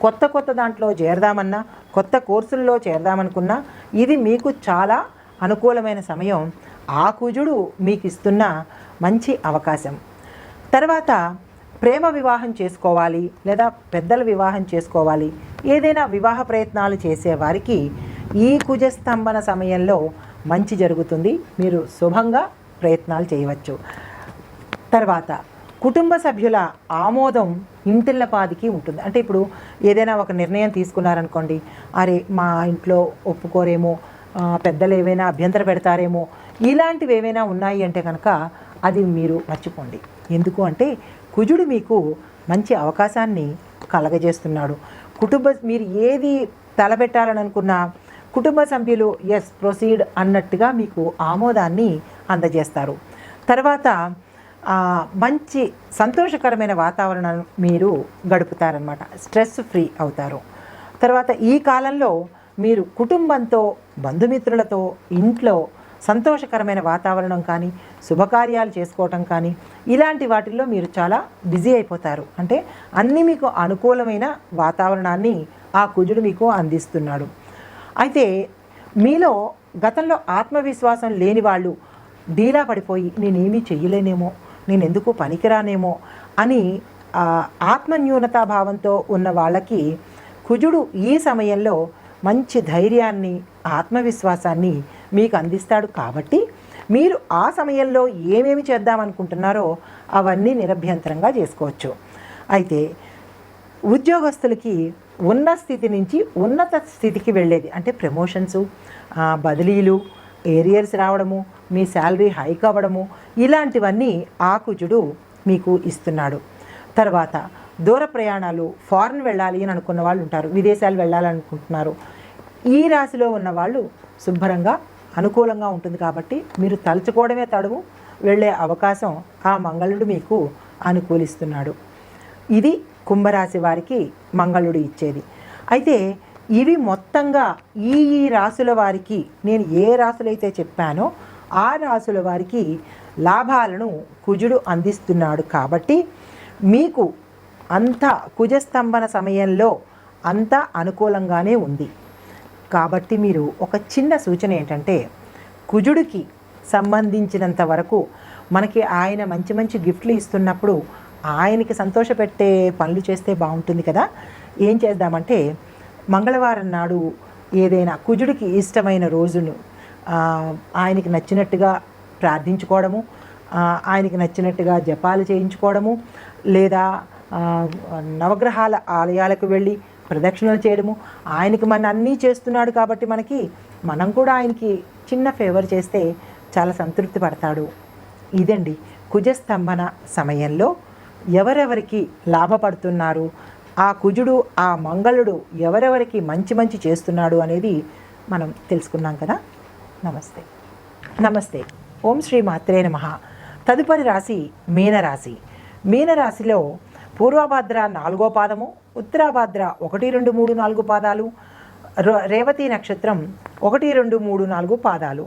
కొత్త దాంట్లో చేరదామన్నా, కొత్త కోర్సుల్లో చేరదామనుకున్నా ఇది మీకు చాలా అనుకూలమైన సమయం. ఆ కుజుడు మీకు ఇస్తున్న మంచి అవకాశం. తర్వాత ప్రేమ వివాహం చేసుకోవాలి లేదా పెద్దల వివాహం చేసుకోవాలి, ఏదైనా వివాహ ప్రయత్నాలు చేసేవారికి ఈ కుజస్తంభన సమయంలో మంచి జరుగుతుంది. మీరు శుభంగా ప్రయత్నాలు చేయవచ్చు. తర్వాత కుటుంబ సభ్యుల ఆమోదం ఇంటిల్లపాదికి ఉంటుంది. అంటే ఇప్పుడు ఏదైనా ఒక నిర్ణయం తీసుకున్నారనుకోండి, అరే మా ఇంట్లో ఒప్పుకోరేమో, పెద్దలు ఏవైనా అభ్యంతర పెడతారేమో, ఇలాంటివి ఏవైనా ఉన్నాయి అంటే కనుక అది మీరు మర్చిపోండి. ఎందుకు అంటే కుజుడు మీకు మంచి అవకాశాన్ని కలగజేస్తున్నాడు. మీరు ఏది తలపెట్టాలని అనుకున్నా కుటుంబ సభ్యులు ఎస్ ప్రొసీడ్ అన్నట్టుగా మీకు ఆమోదాన్ని అందజేస్తారు. తర్వాత మంచి సంతోషకరమైన వాతావరణం మీరు గడుపుతారనమాట. స్ట్రెస్ ఫ్రీ అవుతారు. తర్వాత ఈ కాలంలో మీరు కుటుంబంతో, బంధుమిత్రులతో ఇంట్లో సంతోషకరమైన వాతావరణం కానీ, శుభకార్యాలు చేసుకోవటం కానీ, ఇలాంటి వాటిల్లో మీరు చాలా బిజీ అయిపోతారు. అంటే అన్నీ మీకు అనుకూలమైన వాతావరణాన్ని ఆ కుజుడు మీకు అందిస్తున్నాడు. అయితే మీలో గతంలో ఆత్మవిశ్వాసం లేని వాళ్ళు డీలా పడిపోయి నేనేమీ చెయ్యలేనేమో, నేను ఎందుకు పనికిరానేమో అని ఆత్మన్యూనతా భావంతో ఉన్న వాళ్ళకి కుజుడు ఈ సమయంలో మంచి ధైర్యాన్ని, ఆత్మవిశ్వాసాన్ని మీకు అందిస్తాడు. కాబట్టి మీరు ఆ సమయంలో ఏమేమి చేద్దామనుకుంటున్నారో అవన్నీ నిరభ్యంతరంగా చేసుకోవచ్చు. అయితే ఉద్యోగస్తులకి ఉన్న స్థితి నుంచి ఉన్నత స్థితికి వెళ్ళేది, అంటే ప్రమోషన్సు, బదిలీలు, ఏరియర్స్ రావడము, మీ శాలరీ హైక్ అవ్వడము, ఇలాంటివన్నీ ఆ కుజుడు మీకు ఇస్తున్నాడు. తర్వాత దూర ప్రయాణాలు, ఫారెన్ వెళ్ళాలి అని అనుకున్న వాళ్ళు ఉంటారు, విదేశాలు వెళ్ళాలనుకుంటున్నారు. ఈ రాశిలో ఉన్న వాళ్ళు శుభ్రంగా అనుకూలంగా ఉంటుంది. కాబట్టి మీరు తలుచుకోవడమే తడువు వెళ్ళే అవకాశం ఆ మంగళుడు మీకు అనుకూలిస్తున్నాడు. ఇది కుంభరాశి వారికి మంగళుడు ఇచ్చేది. అయితే ఇవి మొత్తంగా ఈ రాశుల వారికి, నేను ఏ రాశులైతే చెప్పానో ఆ రాశుల వారికి లాభాలను కుజుడు అందిస్తున్నాడు. కాబట్టి మీకు అంత కుజస్తంభన సమయంలో అంత అనుకూలంగానే ఉంది. కాబట్టి మీరు ఒక చిన్న సూచన ఏంటంటే, కుజుడికి సంబంధించినంత వరకు మనకి ఆయన మంచి మంచి గిఫ్ట్లు ఇస్తున్నప్పుడు ఆయనకి సంతోషపెట్టే పనులు చేస్తే బాగుంటుంది కదా. ఏం చేద్దామంటే మంగళవారం నాడు ఏదైనా కుజుడికి ఇష్టమైన రోజును ఆయనకి నచ్చినట్టుగా ప్రార్థించుకోవడము, ఆయనకి నచ్చినట్టుగా జపాలు చేయించుకోవడము, లేదా నవగ్రహాల ఆలయాలకు వెళ్ళి ప్రదక్షిణలు చేయడము. ఆయనకి మన అన్నీ చేస్తున్నాడు కాబట్టి మనం కూడా ఆయనకి చిన్న ఫేవర్ చేస్తే చాలా సంతృప్తి పడతాడు. ఇదండి కుజస్తంభన సమయంలో ఎవరెవరికి లాభపడుతున్నారు, ఆ కుజుడు ఆ మంగళుడు ఎవరెవరికి మంచి చేస్తున్నాడు అనేది మనం తెలుసుకున్నాం కదా. నమస్తే నమస్తే. ఓం శ్రీ మాత్రే నమః. తదుపరి రాశి మీనరాశి. మీనరాశిలో పూర్వభాద్ర 4వ పాదము, ఉత్తరాభాద్ర 1, 2, 3, 4 పాదాలు, రేవతి నక్షత్రం 1, 2, 3, 4 పాదాలు.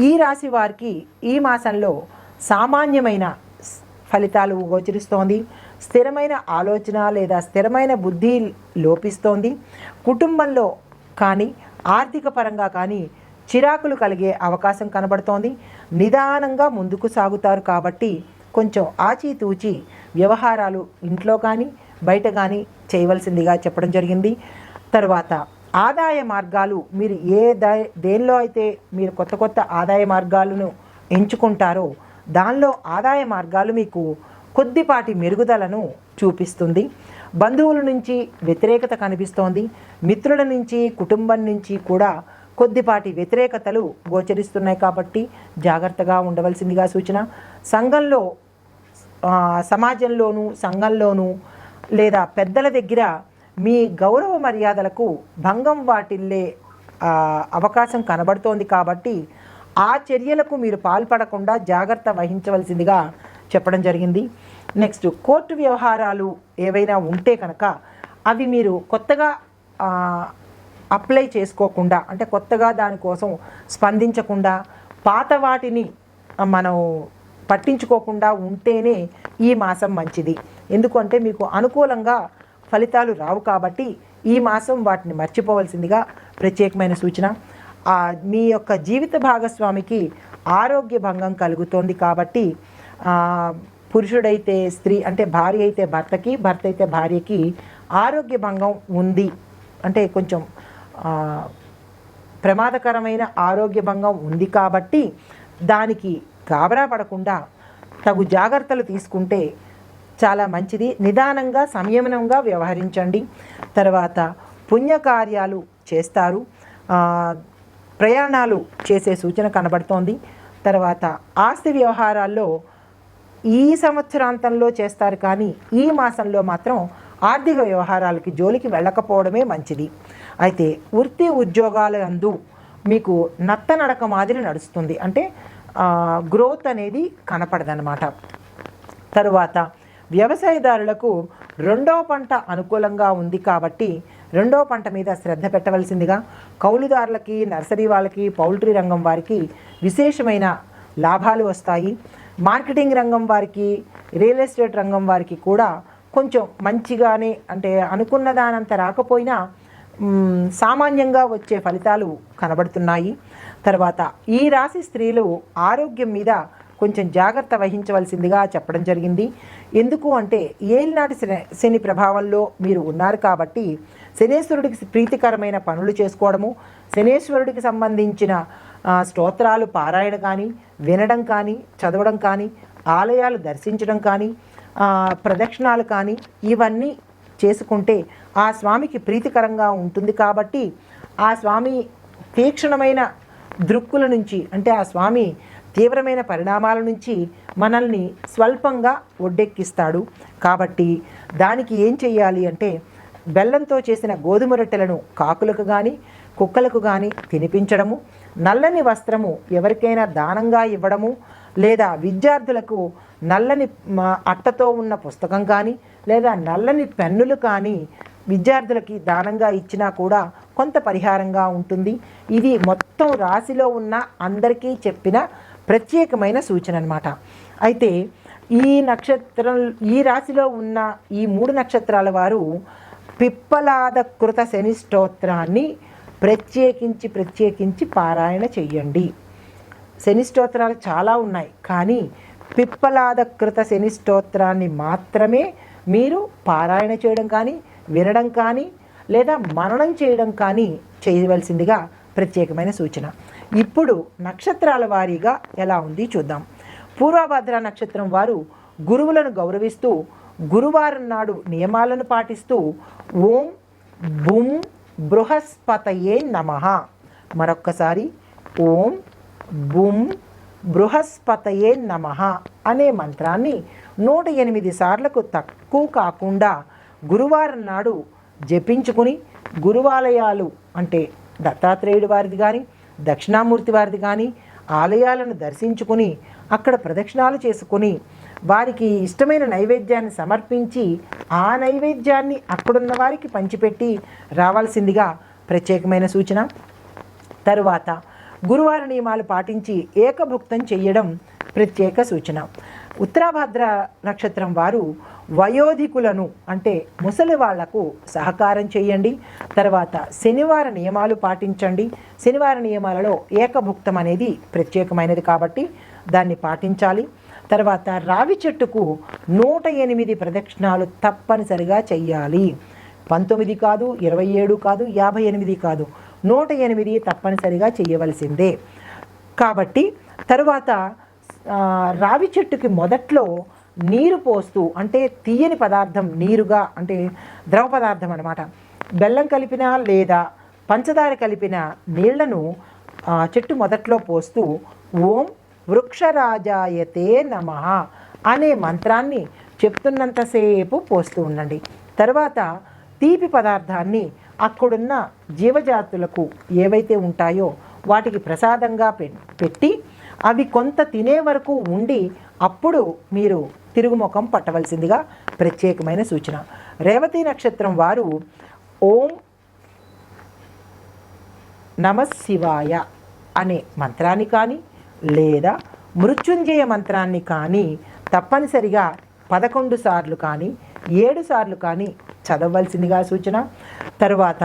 ఈ రాశి వారికి ఈ మాసంలో సామాన్యమైన ఫలితాలు గోచరిస్తోంది. స్థిరమైన ఆలోచన లేదా స్థిరమైన బుద్ధి లోపిస్తోంది. కుటుంబంలో కానీ ఆర్థిక పరంగా కానీ చిరాకులు కలిగే అవకాశం కనబడుతోంది. నిదానంగా ముందుకు సాగుతారు కాబట్టి కొంచెం ఆచితూచి వ్యవహారాలు ఇంట్లో కానీ బయట కానీ చేయవలసిందిగా చెప్పడం జరిగింది. తర్వాత ఆదాయ మార్గాలు, మీరు దేనిలో అయితే మీరు కొత్త ఆదాయ మార్గాలను ఎంచుకుంటారో దానిలో ఆదాయ మార్గాలు మీకు కొద్దిపాటి మెరుగుదలను చూపిస్తుంది. బంధువుల నుంచి వ్యతిరేకత కనిపిస్తోంది. మిత్రుల నుంచి కుటుంబం నుంచి కూడా కొద్దిపాటి వ్యతిరేకతలు గోచరిస్తున్నాయి కాబట్టి జాగ్రత్తగా ఉండవలసిందిగా సూచన. సంఘంలో సమాజంలోనూ సంఘంలోనూ లేదా పెద్దల దగ్గర మీ గౌరవ మర్యాదలకు భంగం వాటిల్లే అవకాశం కనబడుతోంది కాబట్టి ఆ చర్యలకు మీరు పాల్పడకుండా జాగ్రత్త వహించవలసిందిగా చెప్పడం జరిగింది. నెక్స్ట్, కోర్టు వ్యవహారాలు ఏవైనా ఉంటే కనుక అవి మీరు కొత్తగా అప్లై చేసుకోకుండా, అంటే కొత్తగా దానికోసం స్పందించకుండా పాత వాటిని మనం పట్టించుకోకుండా ఉంటేనే ఈ మాసం మంచిది. ఎందుకంటే మీకు అనుకూలంగా ఫలితాలు రావు కాబట్టి ఈ మాసం వాటిని మర్చిపోవలసిందిగా ప్రత్యేకమైన సూచన. మీ యొక్క జీవిత భాగస్వామికి ఆరోగ్య భంగం కలుగుతోంది కాబట్టి పురుషుడైతే స్త్రీ, అంటే భార్య అయితే భర్తకి, భర్త అయితే భార్యకి ఆరోగ్య భంగం ఉంది, అంటే కొంచెం ప్రమాదకరమైన ఆరోగ్య భంగం ఉంది కాబట్టి దానికి గాబరా పడకుండా తగు జాగ్రత్తలు తీసుకుంటే చాలా మంచిది. నిదానంగా సంయమనంగా వ్యవహరించండి. తర్వాత పుణ్యకార్యాలు చేస్తారు, ప్రయాణాలు చేసే సూచన కనబడుతోంది. తర్వాత ఆస్తి వ్యవహారాల్లో ఈ సంవత్సరాంతంలో చేస్తారు కానీ ఈ మాసంలో మాత్రం ఆర్థిక వ్యవహారాలకి జోలికి వెళ్ళకపోవడమే మంచిది. అయితే వృత్తి ఉద్యోగాల యందు మీకు నత్తనడక మాదిరి నడుస్తుంది, అంటే గ్రోత్ అనేది కనపడదన్నమాట. తరువాత వ్యవసాయదారులకు 2వ పంట అనుకూలంగా ఉంది కాబట్టి 2వ పంట మీద శ్రద్ధ పెట్టవలసిందిగా. కౌలుదారులకి, నర్సరీ వాళ్ళకి, పౌల్ట్రీ రంగం వారికి విశేషమైన లాభాలు వస్తాయి. మార్కెటింగ్ రంగం వారికి, రియల్ ఎస్టేట్ రంగం వారికి కూడా కొంచెం మంచిగానే, అంటే అనుకున్న దానంత రాకపోయినా సామాన్యంగా వచ్చే ఫలితాలు కనబడుతున్నాయి. తర్వాత ఈ రాశి స్త్రీలు ఆరోగ్యం మీద కొంచెం జాగ్రత్త వహించవలసిందిగా చెప్పడం జరిగింది. ఎందుకు అంటే ఏలినాటి శని ప్రభావంలో మీరు ఉన్నారు కాబట్టి శనేశ్వరుడికి ప్రీతికరమైన పనులు చేసుకోవడము, శనేశ్వరుడికి సంబంధించిన స్తోత్రాలు పారాయణ కానీ, వినడం కానీ, చదవడం కానీ, ఆలయాలు దర్శించడం కానీ, ప్రదక్షిణాలు కానీ ఇవన్నీ చేసుకుంటే ఆ స్వామికి ప్రీతికరంగా ఉంటుంది కాబట్టి ఆ స్వామి తీక్షణమైన దృక్కుల నుంచి, అంటే ఆ స్వామి తీవ్రమైన పరిణామాల నుంచి మనల్ని స్వల్పంగా ఒడ్డెక్కిస్తాడు. కాబట్టి దానికి ఏం చెయ్యాలి అంటే బెల్లంతో చేసిన గోధుమ రొట్టెలను కాకులకు కానీ కుక్కలకు కానీ తినిపించడము, నల్లని వస్త్రము ఎవరికైనా దానంగా ఇవ్వడము, లేదా విద్యార్థులకు నల్లని అట్టతో ఉన్న పుస్తకం కానీ లేదా నల్లని పెన్నులు కానీ విద్యార్థులకి దానంగా ఇచ్చినా కూడా కొంత పరిహారంగా ఉంటుంది. ఇది మొత్తం రాశిలో ఉన్న అందరికీ చెప్పిన ప్రత్యేకమైన సూచన అన్నమాట. అయితే ఈ రాశిలో ఉన్న ఈ 3 నక్షత్రాల వారు పిప్పలాద కృత శని స్తోత్రాన్ని ప్రత్యేకించి పారాయణ చెయ్యండి. శని స్తోత్రాలు చాలా ఉన్నాయి కానీ పిప్పలాద కృత శని స్తోత్రాన్ని మాత్రమే మీరు పారాయణ చేయడం కానీ, వినడం కానీ, లేదా మననం చేయడం కానీ చేయవలసిందిగా ప్రత్యేకమైన సూచన. ఇప్పుడు నక్షత్రాల వారీగా ఎలా ఉంది చూద్దాం. పూర్వభద్ర నక్షత్రం వారు గురువులను గౌరవిస్తూ గురువారం నాడు నియమాలను పాటిస్తూ ఓం బుం బృహస్పతయే నమః, మరొక్కసారి ఓం బుం బృహస్పతయే నమః అనే మంత్రాన్ని 108 సార్లకు తక్కువ కాకుండా గురువారం నాడు జపించుకుని గురువాలయాలు అంటే దత్తాత్రేయుడి వారిది కానీ దక్షిణామూర్తి వారిది కానీ ఆలయాలను దర్శించుకుని అక్కడ ప్రదక్షిణాలు చేసుకుని వారికి ఇష్టమైన నైవేద్యాన్ని సమర్పించి ఆ నైవేద్యాన్ని అక్కడున్న వారికి పంచిపెట్టి రావాల్సిందిగా ప్రత్యేకమైన సూచన. తరువాత గురువార నియమాలు పాటించి ఏకభుక్తం చెయ్యడం ప్రత్యేక సూచన. ఉత్తరాభద్ర నక్షత్రం వారు వయోధికులను అంటే ముసలి వాళ్లకు సహకారం చేయండి. తర్వాత శనివార నియమాలు పాటించండి. శనివార నియమాలలో ఏకభుక్తం అనేది ప్రత్యేకమైనది కాబట్టి దాన్ని పాటించాలి. తర్వాత రావి చెట్టుకు 108 ప్రదక్షిణాలు తప్పనిసరిగా చెయ్యాలి. 19 కాదు, 27 కాదు, 58 కాదు, 108 తప్పనిసరిగా చేయవలసిందే. కాబట్టి తరువాత రావి చెట్టుకి మొదట్లో నీరు పోస్తూ అంటే తీయని పదార్థం నీరుగా అంటే ద్రవ పదార్థం అన్నమాట, బెల్లం కలిపిన లేదా పంచదార కలిపిన నీళ్లను చెట్టు మొదట్లో పోస్తూ ఓం వృక్షరాజాయతే నమః అనే మంత్రాన్ని చెప్తున్నంతసేపు పోస్తూ ఉండండి. తర్వాత తీపి పదార్థాన్ని అక్కడున్న జీవజాతులకు ఏవైతే ఉంటాయో వాటికి ప్రసాదంగా పెట్టి అవి కొంత తినే వరకు ఉండి అప్పుడు మీరు తిరుగుముఖం పట్టవలసిందిగా ప్రత్యేకమైన సూచన. రేవతి నక్షత్రం వారు ఓం నమఃశివాయ అనే మంత్రాన్ని కానీ లేదా మృత్యుంజయ మంత్రాన్ని కానీ తప్పనిసరిగా 11 సార్లు కానీ 7 సార్లు కానీ చదవవలసిందిగా సూచన. తరువాత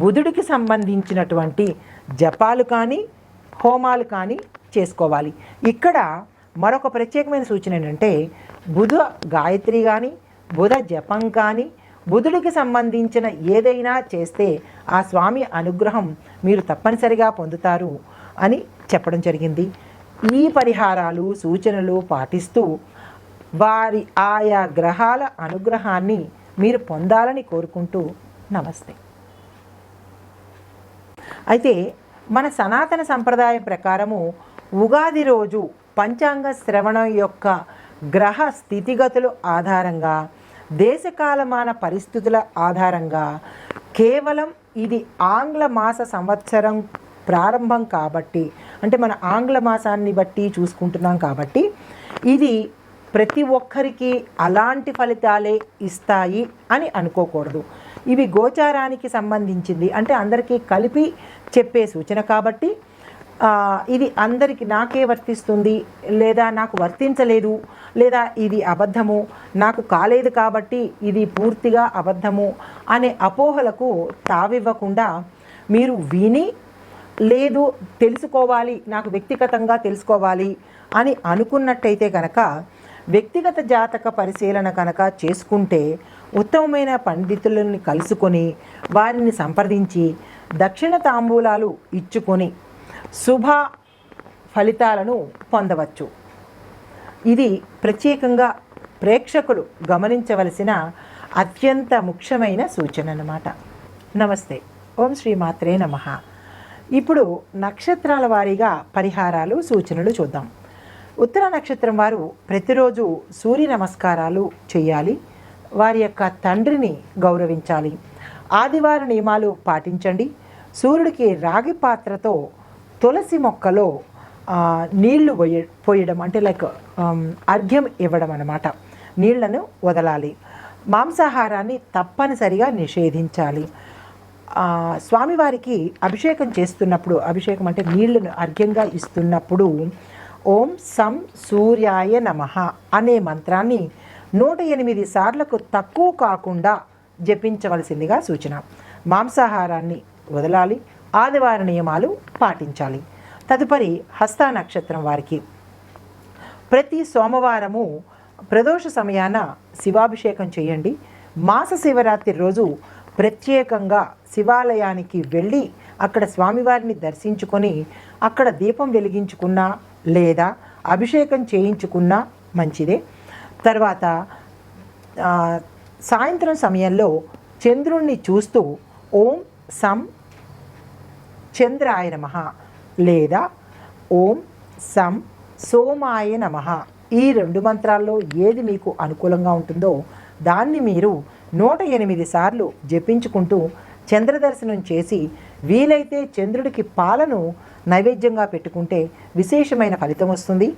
బుధుడికి సంబంధించినటువంటి జపాలు కానీ హోమాలు కానీ చేసుకోవాలి. ఇక్కడ మరొక ప్రత్యేకమైన సూచన ఏంటంటే బుధ గాయత్రి కానీ బుధ జపం కానీ బుధుడికి సంబంధించిన ఏదైనా చేస్తే ఆ స్వామి అనుగ్రహం మీరు తప్పనిసరిగా పొందుతారు అని చెప్పడం జరిగింది. ఈ పరిహారాలు సూచనలు పాటిస్తూ వారి ఆయా గ్రహాల అనుగ్రహాన్ని మీరు పొందాలని కోరుకుంటూ నమస్తే. అయితే మన సనాతన సంప్రదాయం ప్రకారము ఉగాది రోజు పంచాంగ శ్రవణం యొక్క గ్రహ స్థితిగతుల ఆధారంగా దేశకాలమాన పరిస్థితుల ఆధారంగా కేవలం ఇది ఆంగ్ల మాస సంవత్సరం ప్రారంభం కాబట్టి అంటే మన ఆంగ్ల మాసాన్ని బట్టి చూసుకుంటున్నాం కాబట్టి ఇది ప్రతి ఒక్కరికి అలాంటి ఫలితాలే ఇస్తాయి అని అనుకోకూడదు. ఇవి గోచారానికి సంబంధించింది అంటే అందరికీ కలిపి చెప్పే సూచన కాబట్టి ఇది అందరికీ నాకే వర్తిస్తుంది లేదా నాకు వర్తించలేదు లేదా ఇది అబద్ధము నాకు కాలేదు కాబట్టి ఇది పూర్తిగా అబద్ధము అనే అపోహలకు తావివ్వకుండా మీరు విని లేదు తెలుసుకోవాలి నాకు వ్యక్తిగతంగా తెలుసుకోవాలి అని అనుకున్నట్టయితే కనుక వ్యక్తిగత జాతక పరిశీలన కనుక చేసుకుంటే ఉత్తమమైన పండితులని కలుసుకొని వారిని సంప్రదించి దక్షిణ తాంబూలాలు ఇచ్చుకొని శుభ ఫలితాలను పొందవచ్చు. ఇది ప్రత్యేకంగా ప్రేక్షకులు గమనించవలసిన అత్యంత ముఖ్యమైన సూచన అన్నమాట. నమస్తే. ఓం శ్రీమాత్రే నమః. ఇప్పుడు నక్షత్రాల వారీగా పరిహారాలు సూచనలు చూద్దాం. ఉత్తర నక్షత్రం వారు ప్రతిరోజు సూర్య నమస్కారాలు చేయాలి. వారి యొక్క తండ్రిని గౌరవించాలి. ఆదివార నియమాలు పాటించండి. సూర్యుడికి రాగి పాత్రతో తులసి మొక్కలో నీళ్లు పోయడం అంటే లైక్ అర్ఘ్యం ఇవ్వడం అన్నమాట. నీళ్లను వదలాలి. మాంసాహారాన్ని తప్పనిసరిగా నిషేధించాలి. స్వామివారికి అభిషేకం చేస్తున్నప్పుడు అభిషేకం అంటే నీళ్లను అర్ఘ్యంగా ఇస్తున్నప్పుడు ఓం సం సూర్యాయ నమః అనే మంత్రాన్ని 108 సార్లకు తక్కువ కాకుండా జపించవలసిందిగా సూచన. మాంసాహారాన్ని వదలాలి. ఆదివార నియమాలు పాటించాలి. తదుపరి హస్త నక్షత్రం వారికి ప్రతి సోమవారము ప్రదోష సమయాన శివాభిషేకం చేయండి. మాస శివరాత్రి రోజు ప్రత్యేకంగా శివాలయానికి వెళ్ళి అక్కడ స్వామివారిని దర్శించుకొని అక్కడ దీపం వెలిగించుకున్నా లేదా అభిషేకం చేయించుకున్నా మంచిదే. తర్వాత సాయంత్రం సమయంలో చంద్రుణ్ణి చూస్తూ ఓం సం చంద్రాయ నమః లేదా ఓం సం సోమాయ నమః ఈ 2 మంత్రాల్లో ఏది మీకు అనుకూలంగా ఉంటుందో దాన్ని మీరు 108 సార్లు జపించుకుంటూ చంద్రదర్శనం చేసి వీలైతే చంద్రుడికి పాలను నైవేద్యంగా పెట్టుకుంటే విశేషమైన ఫలితం వస్తుంది.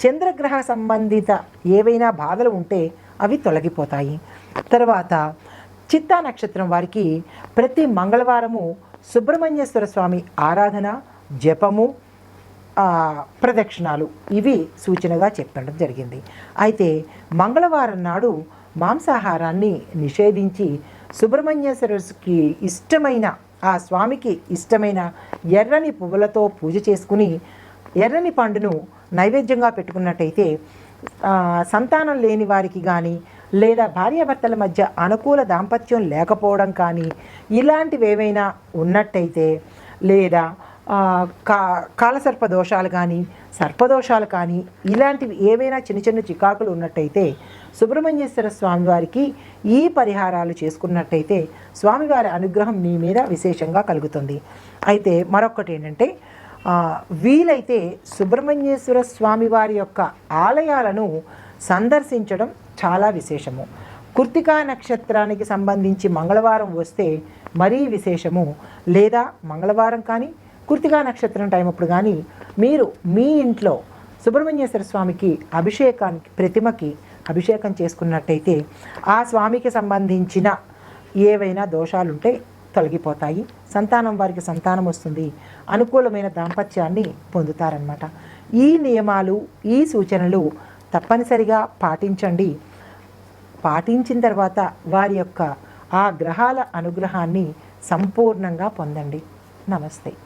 చంద్రగ్రహ సంబంధిత ఏవైనా బాధలు ఉంటే అవి తొలగిపోతాయి. తర్వాత చిత్తా నక్షత్రం వారికి ప్రతి మంగళవారము సుబ్రహ్మణ్యేశ్వర స్వామి ఆరాధన, జపము, ప్రదక్షిణాలు ఇవి సూచనగా చెప్పడం జరిగింది. అయితే మంగళవారం నాడు మాంసాహారాన్ని నిషేధించి సుబ్రహ్మణ్యేశ్వరుడికి ఇష్టమైన ఆ స్వామికి ఇష్టమైన ఎర్రని పువ్వులతో పూజ చేసుకుని ఎర్రని పండును నైవేద్యంగా పెట్టుకున్నట్టయితే సంతానం లేని వారికి కానీ లేదా భార్యాభర్తల మధ్య అనుకూల దాంపత్యం లేకపోవడం కానీ ఇలాంటివి ఏవైనా ఉన్నట్టయితే లేదా కాలసర్ప దోషాలు కానీ సర్పదోషాలు కానీ ఇలాంటివి ఏవైనా చిన్న చిన్న చికాకులు ఉన్నట్టయితే సుబ్రహ్మణ్యేశ్వర స్వామివారికి ఈ పరిహారాలు చేసుకున్నట్టయితే స్వామివారి అనుగ్రహం మీ మీద విశేషంగా కలుగుతుంది. అయితే మరొకటి ఏంటంటే వీలైతే సుబ్రహ్మణ్యేశ్వర స్వామివారి యొక్క ఆలయాలను సందర్శించడం చాలా విశేషము. కృత్తికా నక్షత్రానికి సంబంధించి మంగళవారం వస్తే మరీ విశేషము. లేదా మంగళవారం కానీ కృత్తికా నక్షత్రం టైం అప్పుడు కానీ మీరు మీ ఇంట్లో సుబ్రహ్మణ్యేశ్వర స్వామికి అభిషేకానికి ప్రతిమకి అభిషేకం చేసుకున్నట్టయితే ఆ స్వామికి సంబంధించిన ఏవైనా దోషాలుంటే తొలగిపోతాయి. సంతానం వారికి సంతానం వస్తుంది, అనుకూలమైన దాంపత్యాన్ని పొందుతారన్నమాట. ఈ నియమాలు ఈ సూచనలు తప్పనిసరిగా పాటించండి. పాటించిన తర్వాత వారి యొక్క ఆ గ్రహాల అనుగ్రహాన్ని సంపూర్ణంగా పొందండి. నమస్తే.